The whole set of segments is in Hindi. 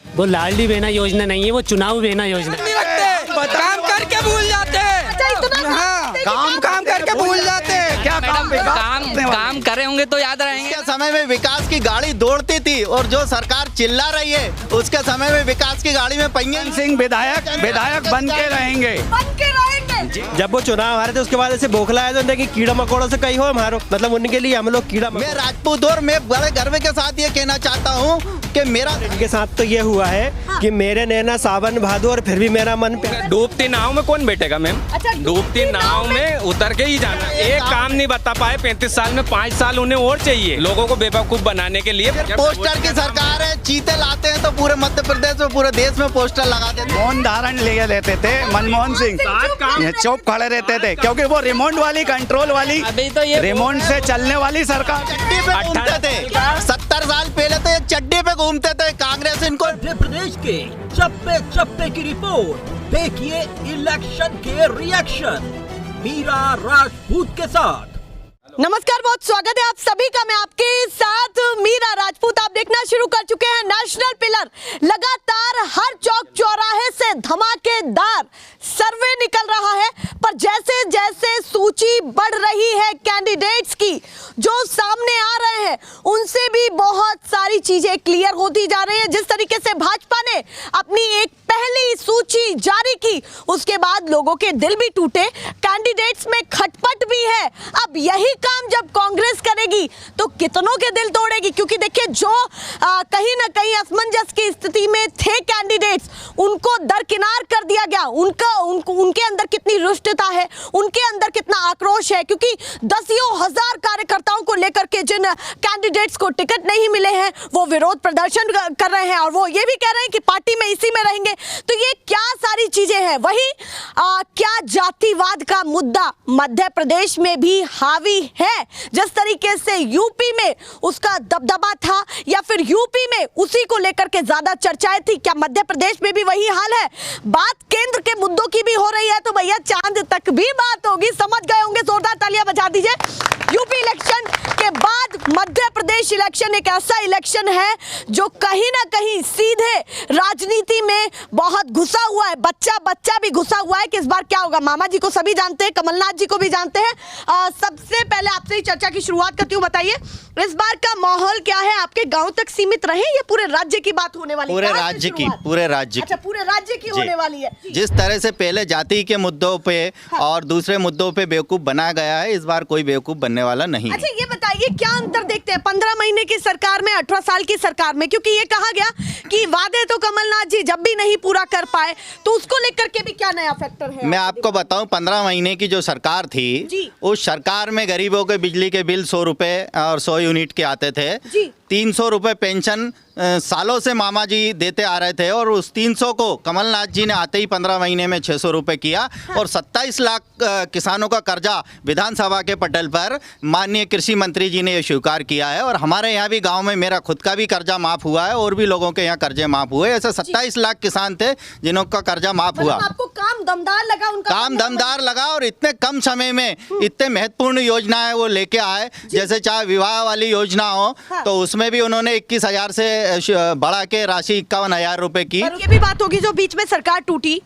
वो लाडली बहना योजना नहीं है, वो चुनाव बहना योजना है। नहीं रखते, काम करके भूल जाते हैं। हाँ, काम करके भूल जाते हैं। क्या काम करे होंगे तो याद रहेंगे। उसके समय में विकास की गाड़ी दौड़ती थी और जो सरकार चिल्ला रही है उसके समय में विकास की गाड़ी में पहिए सिंह विधायक बन के रहेंगे। जब वो चुनाव हारे थे उसके बाद ऐसे बौखला आया था कि कीड़ा मकोड़ों से कहीं हो हमारो, मतलब उनके लिए हम लोग कीड़ा मैं राजपूत और मैं बड़े गर्व के साथ ये कहना चाहता हूँ कि मेरा इनके साथ तो ये हुआ है कि मेरे नैना सावन भादो और फिर भी मेरा मन प्यारा। डूबती नाव में कौन बैठेगा मैम? डूबती नाव में उतर के ही जाना। एक काम नहीं बता पाए 35 साल में, 5 साल उन्हें और चाहिए लोगों को बेवकूफ बनाने के लिए। पोस्टर की सरकार है, चीते लाते हैं तो पूरे मध्य प्रदेश में पूरे देश में पोस्टर लगा देते हैं। मौन धारण ले लेते थे मनमोहन सिंह, चुप खड़े रहते थे क्योंकि वो रिमोट वाली कंट्रोल वाली रिमोट से चलने वाली सरकार। चड्डी पे घूमते थे 70 साल पहले तो ये चड्डी पे घूमते थे। कांग्रेस इनको मध्य प्रदेश के चप्पे चप्पे की रिपोर्ट देखिए इलेक्शन के रिएक्शन मीरा राजपूत के साथ। नमस्कार, बहुत स्वागत है आप सभी का। मैं आपके साथ मीरा राजपूत। आप देखना शुरू कर चुके हैं नेशनल पिलर। लगातार हर चौक चौराहे से धमाकेदार सर्वे निकल रहा है, पर जैसे जैसे सूची बढ़ रही है कैंडिडेट्स की जो सामने आ रहे हैं उनसे भी बहुत सारी चीजें क्लियर होती जा रही है। जिस तरीके से भाजपा ने अपनी एक पहली सूची जारी की उसके बाद लोगों के दिल भी टूटे, कैंडिडेट्स में खटपट भी है। अब यही काम जब कांग्रेस करेगी तो कितनों के दिल तोड़ेगी, क्योंकि देखिए जो कहीं ना कहीं असमंजस की स्थिति में थे कैंडिडेट्स उनको दरकिनार कर दिया गया। उनके अंदर कितनी रुष्टता है, उनके अंदर कितना आक्रोश है, क्योंकि दसियों हजार कार्यकर्ताओं को लेकर के जिन कैंडिडेट्स को टिकट नहीं मिले हैं वो विरोध प्रदर्शन कर रहे हैं और वो ये भी कह रहे हैं कि पार्टी में इसी में रहेंगे। तो ये क्या सारी चीजें हैं। वही क्या जातिवाद का मुद्दा मध्य प्रदेश में भी हावी है। जिस तरीके से यूपी में उसका दबदबा था या फिर यूपी में उसी को लेकर के ज्यादा चर्चाएं थी, क्या मध्य प्रदेश में भी वही हाल है? बात केंद्र के मुद्दों की भी हो रही है तो भैया चांद तक भी बात होगी। समझ गए होंगे, जोरदार तालियां बजा दीजिए। यूपी इलेक्शन के बाद मध्य प्रदेश इलेक्शन एक ऐसा इलेक्शन है जो कहीं ना कहीं सीधे राजनीति में बहुत घुसा हुआ है। बच्चा भी घुसा हुआ है कि इस बार क्या होगा। मामा जी को सभी जानते हैं, कमलनाथ जी को भी जानते हैं। सबसे पहले आपसे ही चर्चा की शुरुआत करती हूँ। बताइए इस बार का माहौल क्या है? आपके गांव तक सीमित रहे या पूरे राज्य की बात होने वाली है? पूरे राज्य की अच्छा, पूरे राज्य की होने वाली है। जिस तरह से पहले जाति के मुद्दों पे और दूसरे मुद्दों पे बेवकूफ बनाया गया है, इस बार कोई बेवकूफ बनने वाला नहीं है। अच्छा ये बताइए क्या अंतर देखते हैं 15 महीने की सरकार में 18 साल की सरकार में? क्योंकि ये कहा गया कि वादे तो कमलनाथ जी जब भी नहीं पूरा कर पाए, तो उसको लेकर के भी क्या नया फैक्टर है? मैं आपको बताऊं 15 महीने की जो सरकार थी उस सरकार में गरीबों के बिजली के बिल 100 रुपए और 100 यूनिट के आते थे। 300 रुपए पेंशन सालों से मामा जी देते आ रहे थे और उस 300 को कमलनाथ जी ने आते ही 15 महीने में 600 रुपए किया। और 27 लाख किसानों का कर्जा विधानसभा के पटल पर माननीय कृषि मंत्री जी ने ये स्वीकार किया है। और हमारे यहाँ भी गांव में मेरा खुद का भी कर्जा माफ हुआ है और भी लोगों के यहाँ कर्जे माफ हुए। ऐसे 27 लाख किसान थे जिनका कर्जा माफ हुआ। आपको काम दमदार लगा? उनका काम दमदार लगा और इतने कम समय में इतने महत्वपूर्ण योजनाएं वो लेके आए। जैसे चाहे विवाह वाली योजना हो तो उसमें भी उन्होंने 21,000 से बढ़ा के राशि 51,000 रुपए की। ये भी बात होगी जो बीच में सरकार टूटी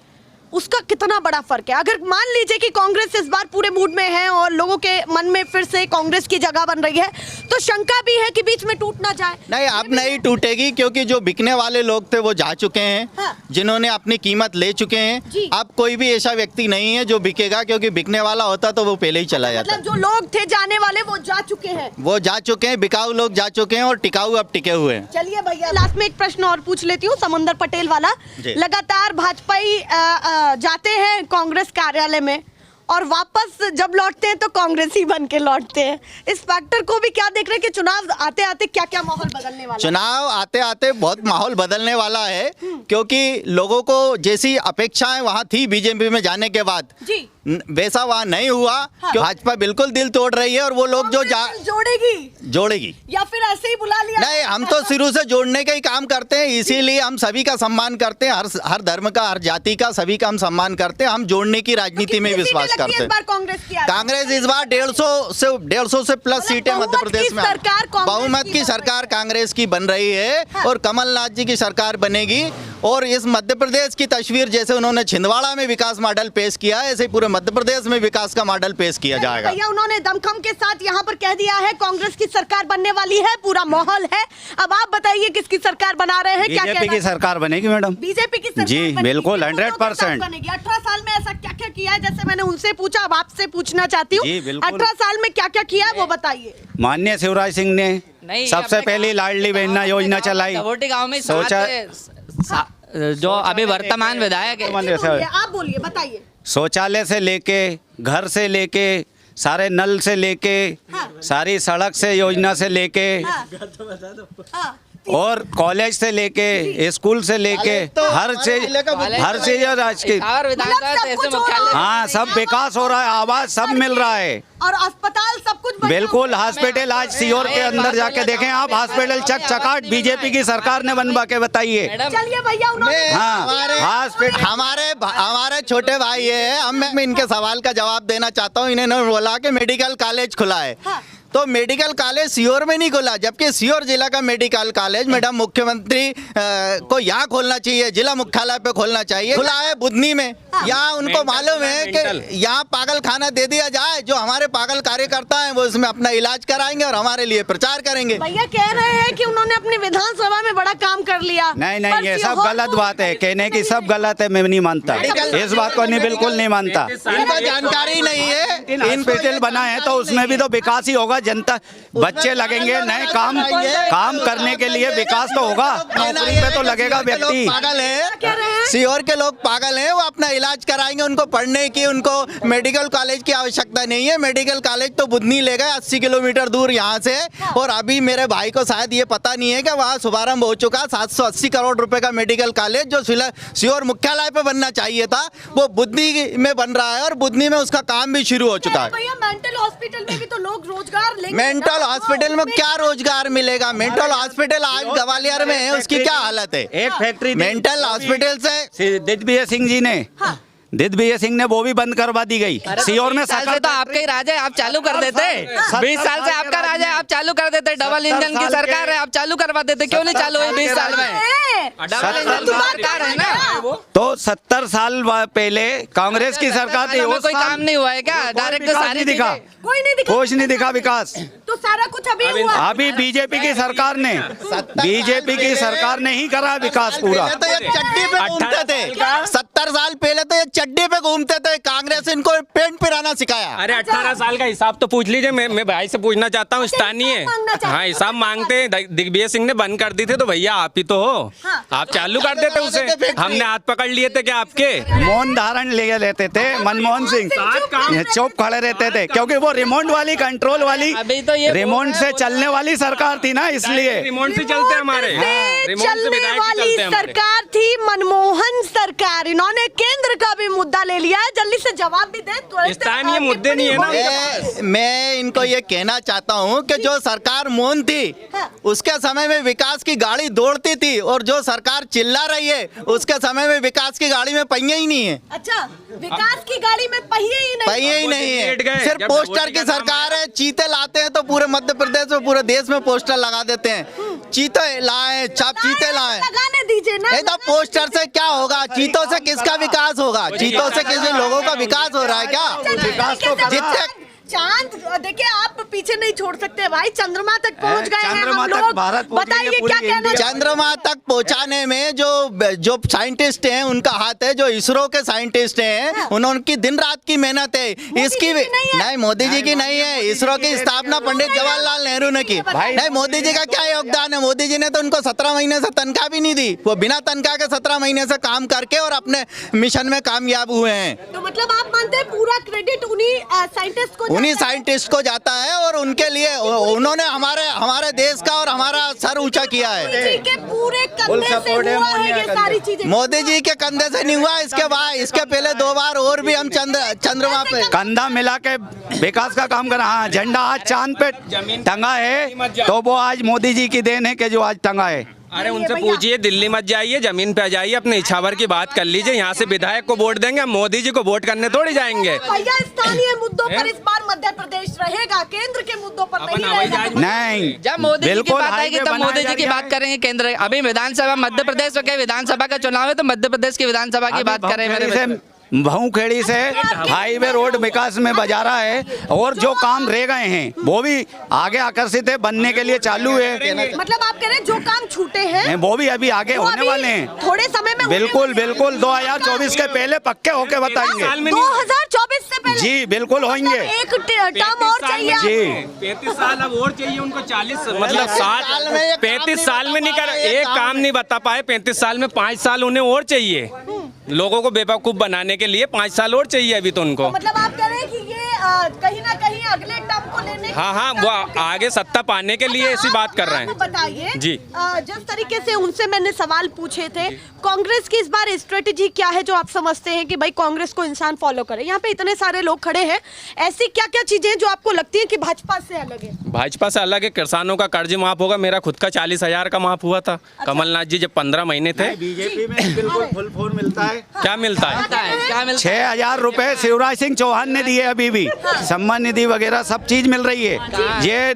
उसका कितना बड़ा फर्क है। अगर मान लीजिए कि कांग्रेस इस बार पूरे मूड में है और लोगों के मन में फिर से कांग्रेस की जगह बन रही है तो शंका भी है कि बीच में टूट ना जाए। नहीं, अब नहीं टूटेगी क्योंकि जो बिकने वाले लोग थे वो जा चुके हैं। जिन्होंने अपनी कीमत ले चुके हैं। अब कोई भी ऐसा व्यक्ति नहीं है जो बिकेगा, क्योंकि बिकने वाला होता तो वो पहले ही चला जाता। मतलब जो लोग थे जाने वाले वो जा चुके हैं। वो जा चुके हैं, बिकाऊ लोग जा चुके हैं और टिकाऊ अब टिके हुए हैं। चलिए भैया लास्ट में एक प्रश्न और पूछ लेती हूँ, समंदर पटेल वाला। लगातार भाजपा ही जाते हैं कांग्रेस कार्यालय में और वापस जब लौटते हैं तो कांग्रेस ही बन के लौटते हैं। इस फैक्टर को भी क्या देख रहे हैं कि चुनाव आते आते क्या क्या माहौल बदलने वाला है? चुनाव आते आते बहुत माहौल बदलने वाला है क्योंकि लोगों को जैसी अपेक्षाएं वहां थी बीजेपी में जाने के बाद वैसा वहाँ नहीं हुआ। भाजपा बिल्कुल दिल तोड़ रही है और वो लोग जो जोड़ेगी या फिर ऐसे ही बुला लिया? नहीं, हम तो शुरू से जोड़ने का ही काम करते हैं। इसीलिए हम सभी का सम्मान करते हैं, हर धर्म का, हर जाति का, सभी का हम सम्मान करते हैं। हम जोड़ने की राजनीति में विश्वास लगती है करते इस हैं। बार कांग्रेस की? कांग्रेस इस बार 150 से प्लस सीटें मध्य प्रदेश में बहुमत की सरकार कांग्रेस की बन रही है और कमलनाथ जी की सरकार बनेगी। और इस मध्य प्रदेश की तस्वीर जैसे उन्होंने छिंदवाड़ा में विकास मॉडल पेश किया है, ऐसे पूरे मध्य प्रदेश में विकास का मॉडल पेश किया जाएगा। भैया उन्होंने दमखम के साथ यहाँ पर कह दिया है कांग्रेस की सरकार बनने वाली है, पूरा माहौल है। अब आप बताइए किसकी सरकार बना रहे हैं? क्या बीजेपी की सरकार बनेगी मैडम। बीजेपी की सरकार जी, बनेगी। बिल्कुल, किसको 100%। बनेगी? 18 साल में ऐसा क्या क्या किया है? जैसे मैंने उनसे पूछा, अब आपसे पूछना चाहती हूँ, जी, बिल्कुल। 18 साल में क्या क्या किया है वो बताइए। माननीय शिवराज सिंह ने नहीं, सबसे अपने पहली गाँव- लाडली बहना योजना चलाई। डबोटी गांव में सोचा जो अभी वर्तमान विधायक है, आप बोलिए, बताइए। शौचालय से लेके, घर से लेके, सारे नल से लेके, सारी सड़क से योजना से लेके, और कॉलेज से लेके, स्कूल से लेके, हर चीज आज की, और विधानसभा तहसील मुख्यालय, हाँ, सब विकास हो रहा है, आवाज सब मिल रहा है। और अस्पताल सब कुछ बढ़िया बिल्कुल, हो गया। हॉस्पिटल आज सीहोर के अंदर जाके देखें आप, हॉस्पिटल चकाचक बीजेपी की सरकार ने बनवा के बताइए। चलिए भैया, उन्होंने हाँ, हमारे छोटे भाई है, मैं इनके सवाल का जवाब देना चाहता हूँ। इन्होंने बोला कि मेडिकल कॉलेज खुला है, तो मेडिकल कॉलेज सीहोर में नहीं खुला, जबकि सीहोर जिला का मेडिकल कॉलेज मैडम मुख्यमंत्री को यहाँ खोलना चाहिए, जिला मुख्यालय पे खोलना चाहिए। खुला है बुधनी में, यहाँ उनको मालूम है कि यहाँ पागल खाना दे दिया जाए, जो हमारे पागल कार्यकर्ता हैं वो इसमें अपना इलाज कराएंगे और हमारे लिए प्रचार करेंगे। भैया कह रहे हैं कि उन्होंने अपनी विधानसभा में बड़ा काम कर लिया। नहीं, ये सब गलत बात है, कहने की सब गलत है, मैं नहीं मानता इस बात को, नहीं, बिल्कुल नहीं मानता। इनको जानकारी नहीं है। हॉस्पिटल बना है तो उसमें भी तो विकास ही होगा, जनता बच्चे लगेंगे, नए काम करने के लिए विकास तो होगा, नौकरी पे तो लगेगा व्यक्ति। पागल है, सीहोर के लोग पागल हैं, वो अपना इलाज कराएंगे, उनको पढ़ने की, उनको मेडिकल कॉलेज की आवश्यकता नहीं है। मेडिकल कॉलेज तो बुधनी ले गए 80 किलोमीटर दूर यहाँ से, और अभी मेरे भाई को शायद ये पता नहीं है कि वहाँ शुभारंभ हो चुका 780 करोड़ रुपए का मेडिकल कॉलेज, जो सीहोर मुख्यालय पे बनना चाहिए था, वो बुधनी में बन रहा है और बुधनी में उसका काम भी शुरू हो चुका है। भैया मेंटल हॉस्पिटल में भी तो लोग रोजगार लेंगे। मेंटल हॉस्पिटल में क्या रोजगार मिलेगा? मेंटल हॉस्पिटल आज ग्वालियर में है, उसकी क्या हालत है? एक फैक्ट्री मेंटल हॉस्पिटल से दिग्विजय सिंह जी ने, दिग्विजय सिंह ने वो भी बंद करवा दी गई। सीहोर में साल से तो आपका ही राज है, आप चालू कर देते। 20 साल से आपका राज है, आप चालू कर देते। डबल इंजन की सरकार है, आप चालू करवा देते, क्यों नहीं चालू हुई 20 साल में? डबल इंजन की सरकार है ना, तो 70 साल पहले कांग्रेस की सरकार थी, कोई काम नहीं हुआ है क्या? डायरेक्ट सारी दिखा, कोई नहीं दिखा, कुछ नहीं दिखा विकास। तो सारा कुछ अभी हुआ। अभी बीजेपी की सरकार ने ही करा विकास पूरा। तो ये चड्डी पे घूमते थे, 70 साल पहले तो ये चड्डी पे घूमते थे, कांग्रेस इनको पेंट पिराना सिखाया। अरे 18 साल का हिसाब तो पूछ लीजिए। मैं भाई से पूछना चाहता हूँ, स्थानीय, हाँ, हिसाब मांगते हैं। दिग्विजय सिंह ने बंद कर दी थी, तो भैया आप ही तो हो, आप चालू कर देते उसे। हमने हाथ पकड़ लिए थे क्या आपके? मौन धारण ले लेते थे मनमोहन सिंह, चुप खड़े रहते थे, क्योंकि वो रिमोट वाली, कंट्रोल वाली, रिमोट से चलने वाली सरकार थी ना, इसलिए रिमोट से चलते हमारे, रिमोट से चलने विधायक वाली चलते हमारे। सरकार थी मनमोहन सरकार। इन्होंने केंद्र का भी मुद्दा ले लिया है, जल्दी से जवाब भी दे। स्थानीय मुद्दे नहीं है ना। मैं इनको ये कहना चाहता हूँ कि जो सरकार मौन थी, उसके समय में विकास की गाड़ी दौड़ती थी, और जो सरकार चिल्ला रही है उसके समय में विकास की गाड़ी में पहिए ही नहीं है। अच्छा, विकास की गाड़ी में पहिए ही नहीं है, सिर्फ पोस्टर की सरकार है। चीते लाते हैं तो पूरे मध्य प्रदेश में, पूरे देश में पोस्टर लगा देते हैं। चीते लाए, चीते लाए, लगाने दीजिए ना। तो पोस्टर से क्या होगा? चीतों से किसका विकास होगा? चीतों से किसी लोगों का विकास हो रहा है क्या? जितने चांद, देखिए आप पीछे नहीं छोड़ सकते भाई, चंद्रमा तक पहुंच गए हैं हम तक लोग। भारत पहुंच गई है, बताइए पूरी क्या कहना इंडिया। चंद्रमा तक पहुंचाने में जो साइंटिस्ट हैं उनका हाथ है, जो इसरो के साइंटिस्ट हैं उनकी दिन रात की मेहनत है। इसकी नहीं, मोदी जी की नहीं है। इसरो की स्थापना पंडित जवाहरलाल नेहरू ने की। नहीं, मोदी जी का क्या योगदान है? मोदी जी ने तो उनको 17 महीने से तनख्वाह भी नहीं दी, वो बिना तनख्वाह के 17 महीने से काम करके और अपने मिशन में कामयाब हुए हैं। तो मतलब आप मानते हैं पूरा क्रेडिट उन्हीं साइंटिस्ट को जाता है, और उनके लिए उन्होंने हमारे देश का और हमारा सर ऊंचा किया है। के पूरे कंधे से हुआ है ये सारी चीजें। मोदी जी के कंधे से नहीं हुआ, इसके पहले 2 बार और भी हम चंद्रमा पे कंधा मिला के विकास का काम करा। हाँ, झंडा आज चांद पे टंगा है, तो वो आज मोदी जी की देन है कि जो आज टंगा है। अरे उनसे पूछिए, दिल्ली मत जाइए, जमीन पे आ जाइए, अपने इच्छावर की बात कर लीजिए। यहाँ से विधायक को वोट देंगे, हम मोदी जी को वोट करने थोड़ी जाएंगे। भैया स्थानीय मुद्दों पर इस बार मध्य प्रदेश रहेगा, केंद्र के मुद्दों पर नहीं रहेगा। नहीं, जब मोदी जी की बिल्कुल बात आएगी हाईवे तब मोदी जी बनाया की बात जाएगा। करेंगे। केंद्र अभी विधानसभा मध्य प्रदेश के विधानसभा का चुनाव है, तो मध्य प्रदेश की विधानसभा की बात करें मेरे मित्र। भूखेड़ी से हाईवे रोड विकास में बजा रहा है, और जो काम रह गए हैं वो भी आगे आकर्षित है, बनने के लिए चालू है। मतलब आप कह रहे हैं जो काम छूटे हैं वो भी अभी आगे वो होने अभी वाले हैं, थोड़े समय में बिल्कुल बिल्कुल 2024 के पहले पक्के होके बताएंगे। 2024 से पहले जी बिल्कुल होंगे। एक टर्म और चाहिए जी 35 साल अब और चाहिए उनको, 40 मतलब 35 साल में नहीं कर, एक काम नहीं बता पाए 35 साल में, 5 साल उन्हें और चाहिए। लोगों को बेवकूफ बनाने के लिए 5 साल और चाहिए अभी तो उनको। मतलब आप कह रहे हैं कि ये कहीं ना कहीं अगले टर्म को लेने हाँ, वो आगे सत्ता पाने के लिए ऐसी बात कर रहे हैं। बताइए जी। जिस तरीके से उनसे मैंने सवाल पूछे थे, कांग्रेस की इस बार स्ट्रेटेजी क्या है जो आप समझते हैं कि भाई कांग्रेस को इंसान फॉलो करे? यहाँ पे इतने सारे लोग खड़े हैं, ऐसी क्या क्या चीजें हैं जो आपको लगती है कि भाजपा से अलग है? भाजपा से अलग है, किसानों का कर्ज माफ होगा। मेरा खुद का 40,000 का माफ हुआ था। कमलनाथ जी जब 15 महीने थे। बीजेपी में बिल्कुल फुल फोन मिलता है। क्या मिलता है? क्या मिलता है? 6,000 रुपए शिवराज सिंह चौहान ने दिए, अभी भी सम्मान निधि वगैरह सब चीज मिल रही है। ये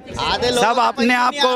सब अपने आप को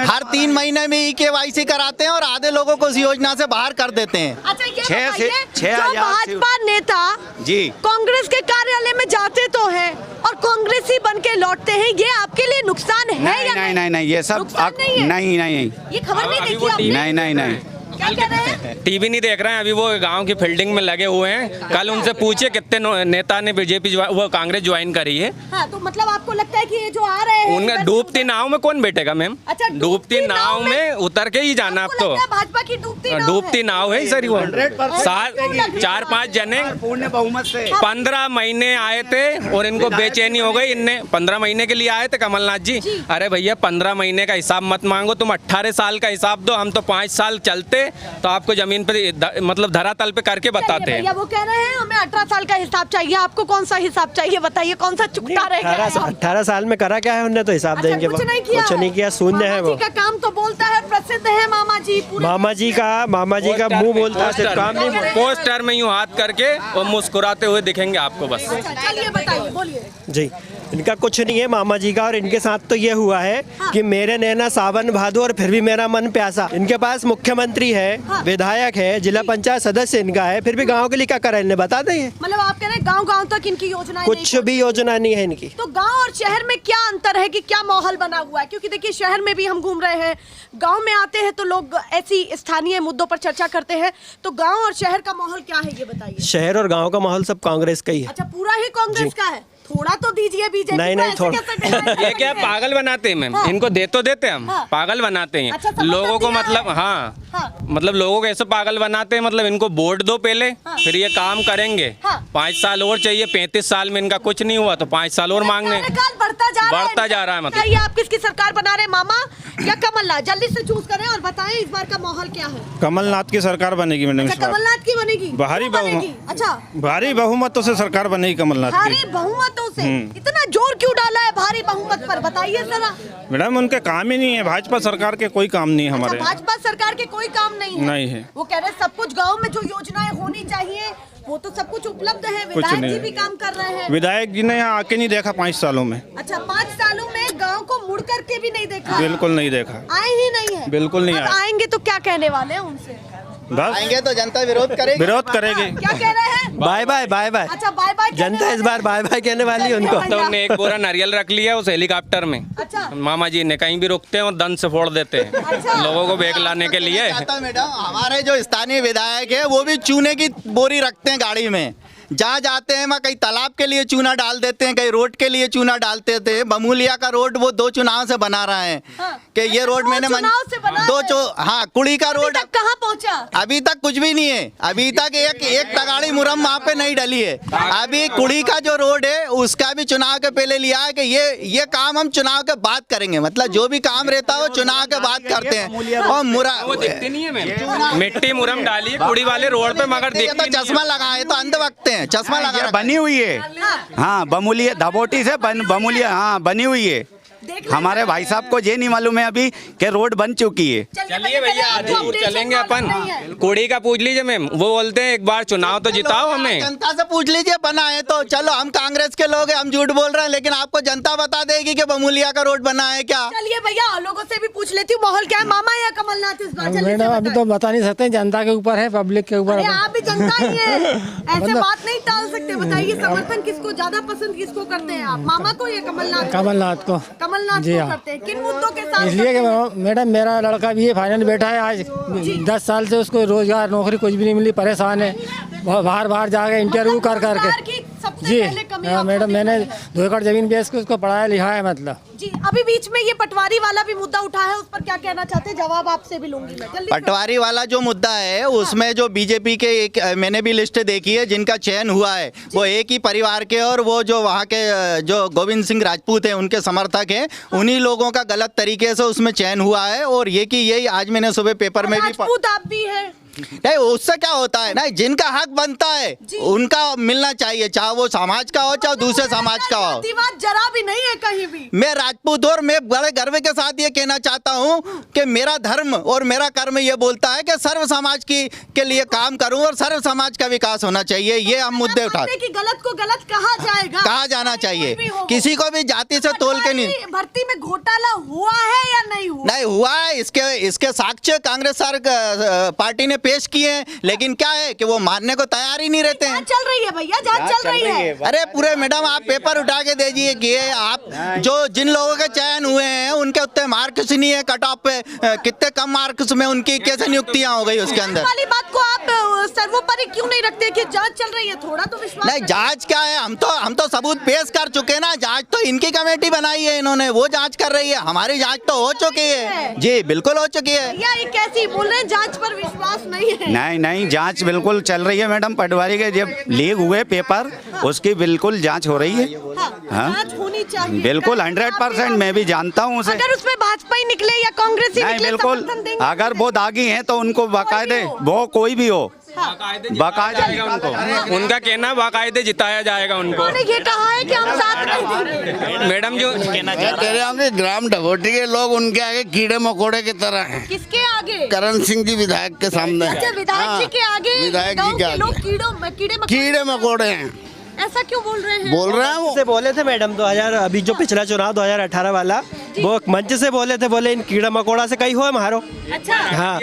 हर 3 महीने में EKYC कराते हैं और आधे लोगों को इस योजना से बाहर कर देते हैं। अच्छा ये 6,000 जो भाजपा नेता जी कांग्रेस के कार्यालय में जाते तो हैं और कांग्रेसी बन के लौटते हैं, ये आपके लिए नुकसान है या नहीं नहीं नहीं, ये सब नुकसान नहीं है? नहीं, ये खबर नहीं देखी आपने? नहीं। क्या कह रहे हैं? टीवी नहीं देख रहे हैं, अभी वो गांव की फील्डिंग में लगे हुए हैं। कल उनसे पूछिए कितने नेता ने बीजेपी वो कांग्रेस ज्वाइन करी है। हाँ, तो मतलब आपको लगता है कि ये जो आ रहे हैं उनका डूबती नाव में कौन बैठेगा मैम? अच्छा, डूबती नाव में उतर के ही जाना अब तो। भाजपा की डूबती नाव है सर, वो 100% 4-5 जने पूर्ण बहुमत से 15 महीने आए थे और इनको बेचैनी हो गई। इनने 15 महीने के लिए आए थे कमलनाथ जी। अरे भैया 15 महीने का हिसाब मत मांगो, तुम 18 साल का हिसाब दो। हम तो 5 साल चलते तो आपको जमीन पे मतलब धरातल पे करके बताते हैं। भैया वो कह रहे हैं हमें 18 साल का हिसाब चाहिए, आपको कौन सा हिसाब चाहिए बताइए, कौन सा चुकता रहेगा? 18 साल में करा क्या है उनने, तो हिसाब देंगे। कुछ नहीं किया, कुछ नहीं किया, शून्य है। वो का काम तो बोलता है, प्रसिद्ध है मामा जी। मामा जी का मुंह बोलता है, सिर्फ काम नहीं। पोस्टर में यूं हाथ करके और मुस्कुराते हुए दिखेंगे आपको बस। चलिए बताइए, बोलिए। जी, इनका कुछ नहीं है मामा जी का। और इनके साथ तो ये हुआ है कि मेरे नैना सावन भादो और फिर भी मेरा मन प्यासा। इनके पास मुख्यमंत्री है, विधायक है, जिला पंचायत सदस्य इनका है, फिर भी गांव के लिए क्या करा इन्हें बता दें। मतलब आप कह रहे हैं गांव तक इनकी योजना कुछ भी योजना नहीं है इनकी। तो गांव और शहर में क्या अंतर है कि क्या माहौल बना हुआ है? क्योंकि देखिए शहर में भी हम घूम रहे हैं, गांव में आते हैं तो लोग ऐसी स्थानीय मुद्दों पर चर्चा करते हैं, तो गांव और शहर का माहौल क्या है ये बताइए। शहर और गांव का माहौल सब कांग्रेस का ही है। अच्छा, पूरा ही कांग्रेस का है? थोड़ा तो दीजिए बीजेपी। नहीं, थोड़ा। ये क्या पागल बनाते हैं मैम? इनको दे तो देते हम, पागल बनाते हैं अच्छा, लोगों को। मतलब मतलब लोगों को ऐसे पागल बनाते हैं, मतलब इनको वोट दो पहले, फिर ये काम करेंगे। 5 साल और चाहिए, 35 साल में इनका कुछ नहीं हुआ तो 5 साल और मांगने। बढ़ता जा रहा है। मतलब आप किसकी सरकार बना रहे, मामा या कमलनाथ? जल्दी से चूज करें और बताएं इस बार का माहौल क्या है। कमलनाथ की सरकार बनेगी मैडम। कमलनाथ की बनेगी? भारी बहुमत। अच्छा, भारी बहुमतों से सरकार बनेगी कमलनाथ की। भारी बहुमतों से? इतना जोर क्यों डाला है भारी बहुमत पर, बताइए जरा। मैडम उनके काम ही नहीं है, भाजपा सरकार के कोई काम नहीं है हमारे। भाजपा सरकार के कोई काम नहीं है? नहीं है। वो कह रहे सब कुछ गाँव में जो योजनाएं होनी चाहिए वो तो सब कुछ उपलब्ध है, कुछ विधायक नहीं जी भी काम कर रहे हैं। विधायक जी ने यहाँ आके नहीं देखा 5 सालों में। अच्छा, 5 सालों में गांव को मुड़ करके भी नहीं देखा? बिल्कुल नहीं देखा, आए ही नहीं है? बिल्कुल नहीं अब आए। आएंगे तो क्या कहने वाले हैं उनसे? बस आएंगे तो जनता विरोध करेगी। विरोध करेगी। क्या कह रहे हैं? Bye bye bye bye. अच्छा, बाय बाय। जनता इस बार बाय बाय कहने वाली है उनको। तो उनने एक बोरा नारियल रख लिया उस हेलीकॉप्टर में। अच्छा। मामा जी ने कहीं भी रुकते हैं और दंड से फोड़ देते हैं। अच्छा। लोगों को बेग लाने के लिए। मैडम हमारे जो स्थानीय विधायक है वो भी चूने की बोरी रखते हैं गाड़ी में, जहाँ जाते हैं वहाँ कहीं तालाब के लिए चूना डाल देते हैं, कहीं रोड के लिए चूना डालते थे। बमूलिया का रोड वो 2 चुनाव से बना रहे हैं। कि ये रोड मैंने कुड़ी का रोड कहाँ पहुँचा? अभी तक कुछ भी नहीं है। अभी तक एक तगाड़ी मुरम वहाँ पे नहीं डली है। अभी कुड़ी का जो रोड है उसका भी चुनाव के पहले लिया है कि ये काम हम चुनाव के बाद करेंगे। मतलब जो भी काम रहता है वो चुनाव के बाद करते हैं। और वो दिखती नहीं है मैम, मिट्टी मुरम डाली कुड़ी वाले रोड पे, मगर तो चश्मा लगाए तो अंधभक्त हैं, चश्मा लगा बनी हुई है। हाँ, बमुलिया धबोटी से बमुलिया, हाँ बनी हुई है। हमारे भाई साहब को ये नहीं मालूम है अभी कि रोड बन चुकी है। चलिए भैया आधे दूर चलेंगे अपन। कुड़ी का पूछ लीजिए मैम, वो बोलते हैं एक बार चुनाव तो जिताओ हमें। जनता से पूछ लीजिए बना है तो। चलो हम कांग्रेस के लोग हैं, हम झूठ बोल रहे हैं, लेकिन आपको जनता बता देगी कि बमूलिया का रोड बना है क्या। चलिए भैया और लोगों से भी पूछ लेती हूँ माहौल क्या है, मामा या कमलनाथ इस बार? मैडम अभी तो बता नहीं सकते, जनता के ऊपर है, पब्लिक के ऊपर। आप भी जनता ही है, ऐसे बात नहीं टाल सकते। बताइए समर्थन किसको ज्यादा पसंद किसको करते हैं आप, मामा को या कमलनाथ? कमलनाथ को। कमलनाथ को करते हैं। किन मुद्दों के साथ? इसलिए कि मैडम मेरा लड़का भी फाइनल बैठा है, आज 10 साल से उसको रोजगार नौकरी कुछ भी नहीं मिली, परेशान है, बाहर जाके इंटरव्यू कर करके। जी मैडम मैंने 2 एकड़ जमीन बेच के उसको पढ़ाया लिखा है मतलब। जी अभी बीच में ये पटवारी वाला भी मुद्दा उठा है, उस पर क्या कहना चाहते हैं? जवाब आपसे भी लूंगी मैं। पटवारी वाला जो मुद्दा है उसमें जो बीजेपी के एक मैंने भी लिस्ट देखी है जिनका चयन हुआ है, वो एक ही परिवार के और वो जो वहाँ के जो गोविंद सिंह राजपूत हैं उनके समर्थक हैं, उन्हीं लोगों का गलत तरीके से उसमें चयन हुआ है। और ये कि यही आज मैंने सुबह पेपर में भी राजपूत आप भी है नहीं, उससे क्या होता है नहीं, जिनका हक बनता है उनका मिलना चाहिए, चाहे वो समाज का हो चाहे दूसरे समाज का हो। बात जरा भी नहीं है कहीं भी। मैं राजपूत और मैं बड़े गर्व के साथ ये कहना चाहता हूँ कि मेरा धर्म और मेरा कर्म ये बोलता है कि सर्व समाज के लिए काम करूँ और सर्व समाज का विकास होना चाहिए। ये हम मुद्दे उठाते कि गलत को गलत कहा जाएगा, कहा जाना चाहिए, किसी को भी जाति से तोल के नहीं। भर्ती में घोटाला हुआ है या नहीं हुआ? नहीं हुआ है, इसके साक्ष्य कांग्रेस पार्टी ने पेश किए हैं, लेकिन क्या है कि वो मानने को तैयार ही नहीं रहते हैं। चल रही है भैया, जांच चल रही है। अरे पूरे मैडम आप पेपर उठा के दीजिए कि आप जो जिन लोगों के चयन हुए हैं उनके उतने मार्क्स नहीं है, कट ऑफ पे कितने कम मार्क्स में उनकी कैसे नियुक्तियां हो गई उसके अंदर। वाली बात को आप सर्वोपरि क्यों नहीं रखते कि जांच चल रही है? थोड़ा तो विश्वास नहीं, जांच क्या है, हम तो सबूत पेश कर चुके हैं ना। जांच तो इनकी कमेटी बनाई है इन्होंने, वो जांच कर रही है। हमारी जांच तो हो चुकी है जी, बिल्कुल हो चुकी है। भैया ये कैसी बोल रहे हैं, जांच पर विश्वास नहीं है? नहीं, जांच बिल्कुल चल रही है मैडम। पटवारी के जब लीक हुए पेपर उसकी बिल्कुल जांच हो रही है। हाँ जांच होनी चाहिए बिल्कुल 100%। मैं भी जानता हूँ उसे। अगर उसमें भाजपा ही निकले या कांग्रेस ही नहीं, निकले, बिल्कुल अगर वो दागी हैं तो उनको बाकायदे, वो कोई भी हो बाकायदे उनको, उनका कहना बाकायदे जिताया जाएगा उनको। ये कहा है कि हम साथ नहीं देंगे। मैडम जो कहना कह रहे होंगे ग्राम ढगोटी के लोग उनके आगे कीड़े मकोड़े की तरह हैं। किसके आगे? करण सिंह जी विधायक के सामने। अच्छा, विधायक जी के आगे विधायक जी के आगे कीड़े मकोड़े हैं। ऐसा क्यों बोल रहे हैं? बोल रहे हैं वो से बोले थे मैडम 2000 अभी जो पिछला चुनाव 2018 वाला, वो मंच से बोले थे, बोले इन कीड़ा मकोड़ा से कहीं हो मारो। अच्छा हाँ,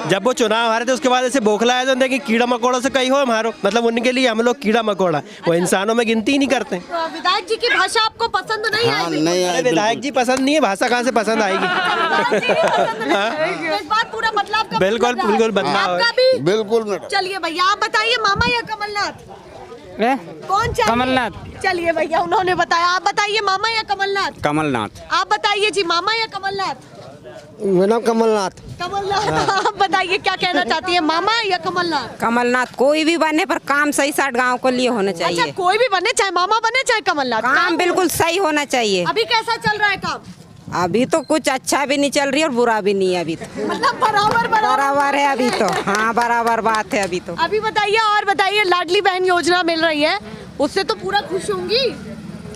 जब वो चुनाव हारे थे उसके बाद ऐसे बौखला आया तो कि कीड़ा मकोड़ा से कहीं हो मारो, मतलब उनके लिए हम लोग कीड़ा मकोड़ा, वो इंसानों में गिनती ही नहीं करते। तो विधायक जी की भाषा आपको पसंद नहीं आई? नहीं अरे विधायक जी पसंद नहीं है, भाषा कहाँ से पसंद आएगी? इस बार पूरा बदलाव का बिल्कुल बिल्कुल बदलाव आपका भी। बिल्कुल मैडम। चलिए भैया आप बताइए, मामा या कमलनाथ कौन चाहिए? कमलनाथ। चलिए भैया उन्होंने बताया, आप बताइए मामा या कमलनाथ? कमलनाथ। आप बताइए जी, मामा या कमलनाथ? मैडम कमलनाथ। कमलनाथ। आप बताइए क्या कहना चाहती है, मामा या कमलनाथ? कमलनाथ। कोई भी बने पर काम सही साठ गांव के लिए होना चाहिए। अच्छा, कोई भी बने, चाहे मामा बने चाहे कमलनाथ, काम बिल्कुल सही होना चाहिए। अभी कैसा चल रहा है काम? अभी तो कुछ अच्छा भी नहीं चल रही और बुरा भी नहीं है अभी तो, मतलब बराबर है अभी तो। हाँ बराबर बात है अभी तो। अभी बताइए और बताइए, लाडली बहन योजना मिल रही है, उससे तो पूरा खुश होंगी?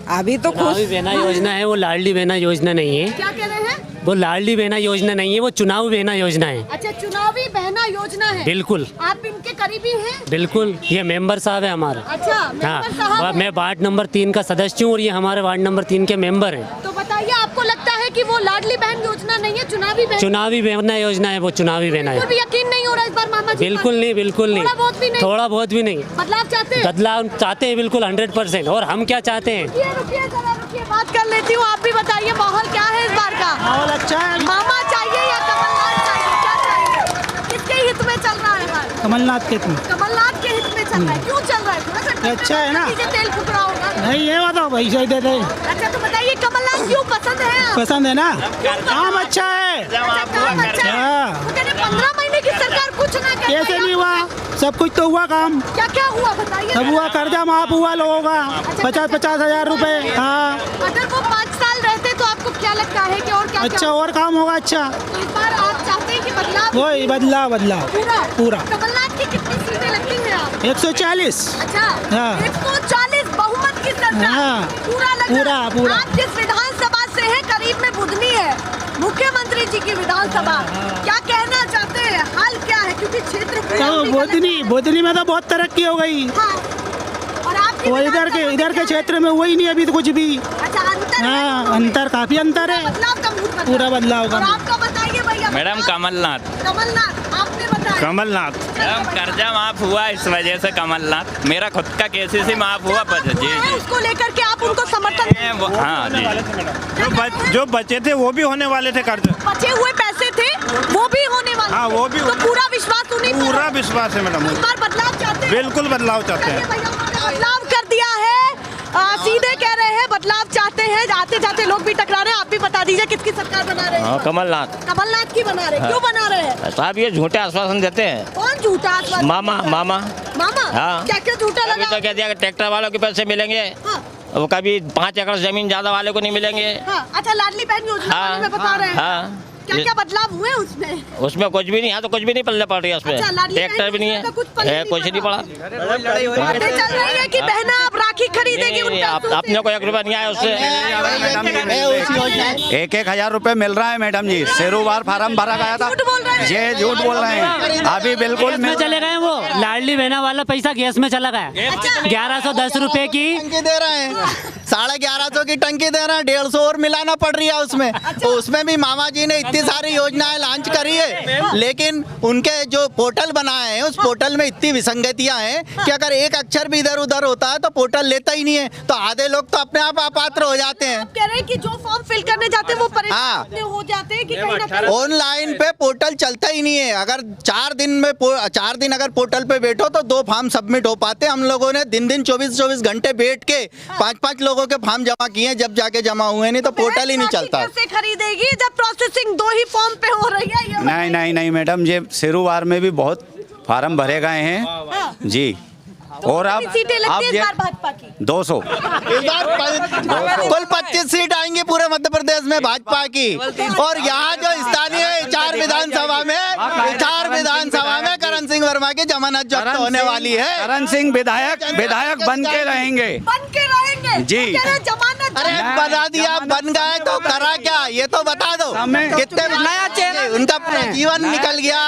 अभी तो खुश। बहना योजना है वो, लाडली बहना योजना नहीं है। क्या कह रहे हैं? वो लाडली बहना योजना नहीं है, वो चुनाव बहना योजना है। अच्छा, चुनावी बहना योजना है। बिल्कुल। आप इनके करीबी हैं? बिल्कुल, ये मेंबर साहब है हमारा। अच्छा, मेंबर साहब हाँ, मैं वार्ड नंबर 3 का सदस्य हूँ और ये हमारे वार्ड नंबर 3 के मेंबर हैं। तो बताइए, आपको लगता है कि वो लाडली बहन योजना नहीं है, चुनावी बहना योजना है वो, चुनावी बहना है। भी यकीन नहीं हो रहा इस बार मामा जी? बिल्कुल नहीं, बिल्कुल नहीं, थोड़ा बहुत भी नहीं। बदलाव चाहते हैं? बदलाव चाहते हैं बिल्कुल 100%। और हम क्या चाहते हैं? रुकिए, बात कर लेती हूँ। आप भी बताइए, माहौल क्या है इस बार का? माहौल अच्छा है। मामा चाहिए या कमलनाथ चाहिए, क्या चाहिए? किसके हित में चल रहा है बार? कमलनाथ के हित में। कमलनाथ के हित में चल रहा है। क्यों चल रहा है? थोड़ा सा अच्छा है ना? तेल फूक रहा होगा। नहीं ये बताओ भाई, सही दे दे। अच्छा तो बताइए, कमलनाथ क्यों पसंद है? पसंद है ना, काम अच्छा है। काम अच्छा है। तो कहते 15 महीने की सरकार कुछ ना कर, कैसे नहीं हुआ? सब कुछ तो हुआ काम। क्या क्या हुआ बताइए? सब हुआ, कर्जा माफ हुआ लोगों का 50-50 हजार रुपए। हाँ, अगर वो 5 साल रहते तो आपको क्या लगता है कि और क्या अच्छा और काम होगा? अच्छा, इस बार आप चाहते हैं कि बदलाव? वही बदलाव पूरा। कमलनाथ की कितनी सीटें लगती हैं आप? 140। अच्छा, हाँ। 140 बहुमत की सरकार। हाँ। पूरा। पूरा। आप जिस विधानसभा से हैं, करीब में बुधनी है मुख्यमंत्री जी की विधानसभा। क्या कहना चाहते हैं, हाल क्या है, क्योंकि क्षेत्र बोधनी में तो बहुत तरक्की हो गई। हाँ। और आपकी वो इधर के क्षेत्र में वही नहीं अभी तो कुछ भी। अच्छा, अंतर है? हाँ, अंतर काफी अंतर है, बदलाव का मुंह बदलाव। पूरा बदलाव और का। आपका बताइए भैया। मैडम कमलनाथ। कमलनाथ, आपने बताया। कमलनाथ। मैडम कर्जा माफ हुआ इस वजह से कमलनाथ, मेरा खुद का केसीसी माफ हुआ जी जी। उसको लेकर के आप उनको समर्थन। हाँ जी, जो बचे थे वो भी होने वाले थे कर्ज। बचे हुए पैसे थे वो भी होने वाले। हाँ, वो भी तो पूरा विश्वास उन्हीं पर है। पूरा विश्वास है मैडम। इस बार बदलाव चाहते हैं। बिल्कुल बदलाव चाहते हैं। भैया उन्होंने बदलाव कर दिया है, सीधे कह रहे हैं बदलाव चाहते हैं। जाते जाते लोग भी टकरा रहे हैं। आप भी बता दीजिए किसकी सरकार बना रहे हैं। कमलनाथ। कमलनाथ की बना रहे हैं। क्यों बना रहे हैं? साहब ये झूठे आश्वासन देते हैं। कौन झूठा आश्वासन? मामा। हाँ। क्या क्या झूठा अभी लगा? तो कह दिया कि ट्रैक्टर वालों के पैसे मिलेंगे, हाँ। वो कभी 5 एकड़ जमीन ज्यादा वाले को नहीं मिलेंगे। हाँ, अच्छा, लाडली बहन योजना वाले में बता रहे हैं। हाँ, क्या क्या बदलाव हुए उसमें? उसमें कुछ भी नहीं है, तो कुछ भी नहीं पल्ले पड़ रही है उसमें। अच्छा, लाडली ट्रैक्टर भी नहीं बहन है, का कुछ पल्ले नहीं कुछ नहीं पड़ा। बातें चल रही है कि बहना आप राखी खरीदेगी नहीं, उनका सूट अपने को 1 रुपया नहीं आया उससे। 1,000 रुपए मिल रहा है मैडम जी। शेरुवार फार्म भरा गया था। झूठ बोल रहे हैं। ये झूठ बोल रहे हैं, अभी बिल्कुल गैस में चले गए वो लाडली बहना वाला पैसा गैस में चला गया। 1110 रुपए की टंकी दे रहे हैं, 1150 की टंकी दे रहे हैं, 150 और मिलाना पड़ रही है उसमें। तो उसमें भी मामा जी ने इतनी सारी योजनाएं लॉन्च करी है, लेकिन उनके जो पोर्टल बनाए हैं उस पोर्टल में इतनी विसंगतियां हैं कि अगर एक अक्षर भी इधर उधर होता है तो पोर्टल लेता ही नहीं है। तो आधे लोग तो अपने आप अपात्र हो जाते हैं। कह रहे हैं कि जो फॉर्म फिल करने जाते हैं वो परेशान हाँ। हो जाते हैं कि कहीं ना कहीं ऑनलाइन पे पोर्टल चलता ही नहीं है। अगर 4 दिन अगर पोर्टल पे बैठो तो 2 फॉर्म सबमिट हो पाते। हम लोगों ने दिन 24 घंटे बैठ के 5 लोगों के फॉर्म जमा किए, जब जाके जमा हुए, नहीं तो पोर्टल ही नहीं चलता। कैसे खरीदेगी जब प्रोसेसिंग 2 ही फॉर्म पे हो रही है? ये नहीं मैडम, ये शेरुवार में भी बहुत फार्म भरे गए हैं जी। और अब सीटें लगती है इस ये बार भाजपा की 200 कुल 25 सीट आएंगी पूरे मध्य प्रदेश में भाजपा की। और यहाँ जो स्थानीय 4 विधानसभा में करण सिंह वर्मा की जमानत जब्त होने वाली है। करण सिंह विधायक बन के रहेंगे जी। जमानत अरे बता दिया, बन गए तो करा क्या, ये तो बता दो। कितने नया चेहरा, उनका पूरा जीवन निकल गया,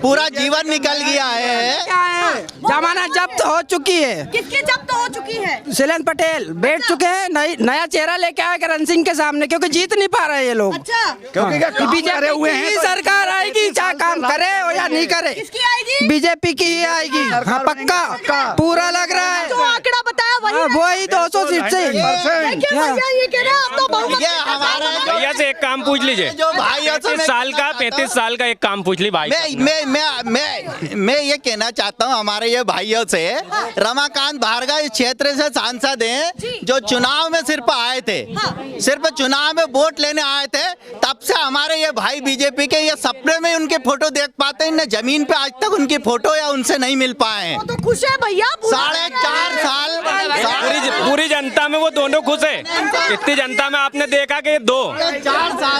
पूरा जीवन निकल गया है। जमानत जब्त हो चुकी है। किसकी जब्त हो चुकी है? शैलेंद्र पटेल बैठ चुके हैं, नया चेहरा लेके आए करण सिंह के सामने, क्योंकि जीत नहीं पा रहे ये लोग। अच्छा, क्योंकि बीजेपी हुए हैं सरकार आएगी, चाहे काम करे या नहीं करे, किसकी आएगी? बीजेपी की ही आएगी। हाँ, पक्का पूरा लग रहा है। जो आंकड़ा बताया वही 200 सीट से। देखिए भैया, ये कह रहे हैं आप तो बहुमत ये हमारा भैया से एक काम पूछ लीजिए। जो भाइयों से 35 साल का एक काम पूछ ली भाई। मैं ये कहना चाहता हूँ हमारे ये भाइयों से, रमाकांत भार्गव इस क्षेत्र से सांसद हैं, जो चुनाव में सिर्फ आए थे, सिर्फ चुनाव में वोट लेने आए थे। तब से हमारे ये भाई बीजेपी के ये सपने में उनके फोटो देख पाते हैं, इन्हें जमीन पे आज तक उनकी फोटो या उनसे नहीं मिल पाए हैं। तो खुश है भैया। 4.5 साल पूरी जनता में वो दोनों खुश है। इतनी जनता में आपने देखा कि 2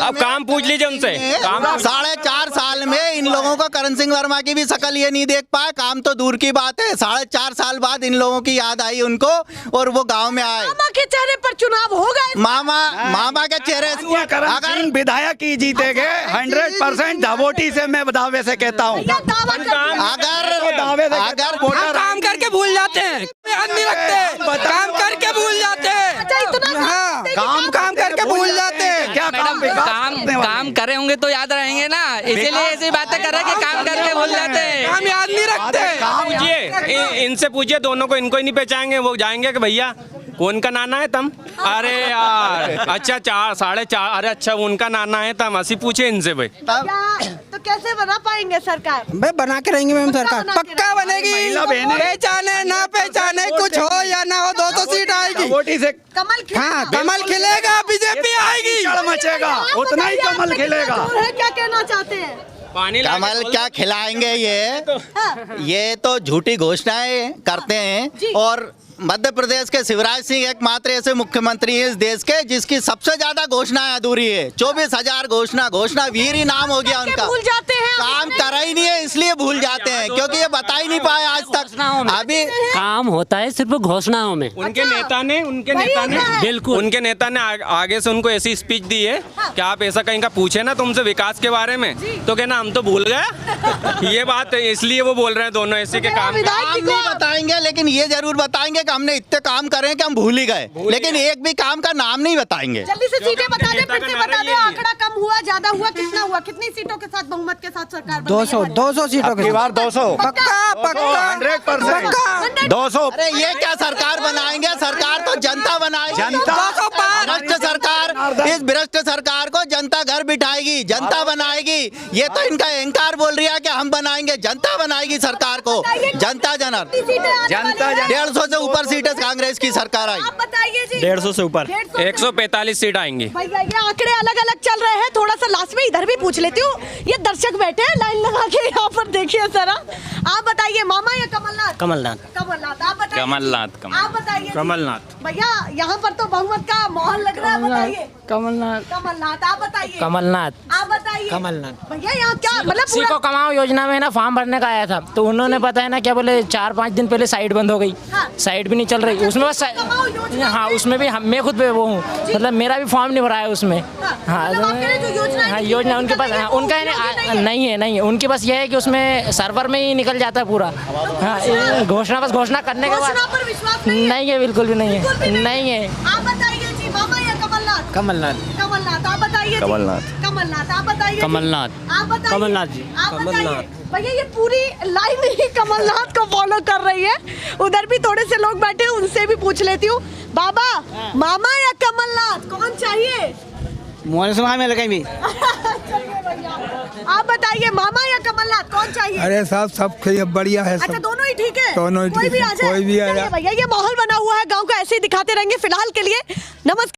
अब काम पूछ लीजिए उनसे। 4.5 साल में इन लोगों को करण सिंह वर्मा की भी शकल ये नहीं देख पाए, काम तो दूर की बात है। 4.5 साल बाद इन लोगों की याद आई उनको और वो गांव में आए। मामा के चेहरे पर चुनाव हो गए। मामा के चेहरे अगर विधायक ही जीतेंगे 100% धावोटी से मैं दावे से कहता हूँ। अगर काम करके भूल जाते हैं, याद नहीं रखते, काम करके भूल जाते हैं। हाँ, काम करके भूल जाते हैं। क्या काम करे होंगे तो याद रहेंगे ना, इसीलिए ऐसी बातें कर रहे हैं कि काम करके भूल जाते हैं। काम याद नहीं रखते। पूछिए इनसे, पूछिए दोनों को, इनको ही नहीं पहचाएंगे। वो जाएंगे कि भैया कौन का नाना है तुम? अरे यार अच्छा 4.5 अरे अच्छा उनका नाना है तुम, ऐसी पूछे इनसे भाई। तो कैसे बना पाएंगे सरकार? भाई बना के रहेंगे मैम सरकार, पक्का बनेगी। पहचाने ना पहचाने, कुछ हो या ना हो, 200 सीट आएगी। वोटी से हाँ, कमल खिलेगा, बीजेपी आएगी। मचेगा, उतना ही कमल खिलेगा। क्या कहना चाहते हैं? कमल क्या खिलाएंगे ये तो झूठी घोषणाएं करते हैं। और मध्य प्रदेश के शिवराज सिंह एकमात्र ऐसे मुख्यमंत्री हैं इस देश के जिसकी सबसे ज्यादा घोषणाएं अधूरी है। 24,000 घोषणा वीर ही नाम हो गया उनका। भूल जाते हैं, काम करा ही नहीं है इसलिए भूल जाते हैं, क्योंकि ये बता ही नहीं पाए आज तक। अभी काम होता है सिर्फ घोषणाओं में। उनके नेता ने बिल्कुल उनके नेता ने आगे से उनको ऐसी स्पीच दी है कि आप ऐसा कहीं का पूछे ना तुमसे विकास के बारे में तो कहना हम तो भूल गए। ये बात इसलिए वो बोल रहे हैं दोनों ऐसे के काम नहीं बताएंगे, लेकिन ये जरूर बताएंगे कि हमने इतने काम करे हैं कि हम भूल ही गए, लेकिन एक भी काम का नाम नहीं बताएंगे। जल्दी से सीटें बता दे, फिर से बता दे, आंकड़ा कम हुआ ज्यादा हुआ, कितना हुआ, कितनी सीटों के साथ बहुमत के साथ सरकार 200 सीटों की बार 200 पक्का 100% 200। अरे ये क्या सरकार बनाएंगे? सरकार तो जनता बनाएगी। भ्रष्ट सरकार, इस भ्रष्ट सरकार को जनता घर बिठाएगी, जनता बनाएगी। ये तो इनका अहंकार बोल रही है कि हम बनाएंगे, जनता बनाएगी सरकार को। जनता जनर जनता 150 से ऊपर सीटें कांग्रेस की सरकार आई। आप बताइए जी। 150 से ऊपर 145 सीट आएंगी। भैया ये आंकड़े अलग अलग चल रहे हैं, थोड़ा सा लास्ट में इधर भी पूछ लेती हूँ। ये दर्शक बैठे हैं लाइन लगा के, यहाँ पर देखिए जरा। आप बताइए मामा या कमलनाथ? कमलनाथ। आप बताइए कमलनाथ। आप बताइए कमलनाथ। भैया यहाँ पर तो बहुमत का माहौल लग रहा है, बताइए। कमलनाथ। आप बताइए। आप बताइए। भैया यहाँ क्या मतलब किसी को कमाओ योजना में ना फॉर्म भरने का आया था, तो उन्होंने पता है ना क्या बोले 4-5 दिन पहले साइट बंद हो गई। साइट भी नहीं चल रही उसमें, बस हाँ उसमें भी मैं खुद वो हूँ, मतलब मेरा भी फॉर्म नहीं भरा है उसमें। हाँ योजना उनके पास उनका नहीं है उनके पास ये है कि उसमें सर्वर में ही निकल जाता है पूरा। हाँ घोषणा बस घोषणा करने के बाद नहीं है, बिल्कुल भी नहीं है। आप बताइए जी मामा या कमलनाथ? कमलनाथ। आप बताइए। कमलनाथ। आप बताइए। कमलनाथ जी। आप बताइए। भैया ये पूरी लाइन ही कमलनाथ को फॉलो कर रही है। उधर भी थोड़े से लोग बैठे हैं, उनसे भी पूछ लेती हूँ। बाबा मामा या कमलनाथ कौन चाहिए? भी आप बताइए मामा या कमलनाथ कौन चाहिए? अरे साहब सब बढ़िया है। अच्छा दोनों ही ठीक है, दोनों ही कोई भी आ जाए। कोई भी आ जाए। भैया ये माहौल बना हुआ है गांव का, ऐसे ही दिखाते रहेंगे फिलहाल के लिए। नमस्कार।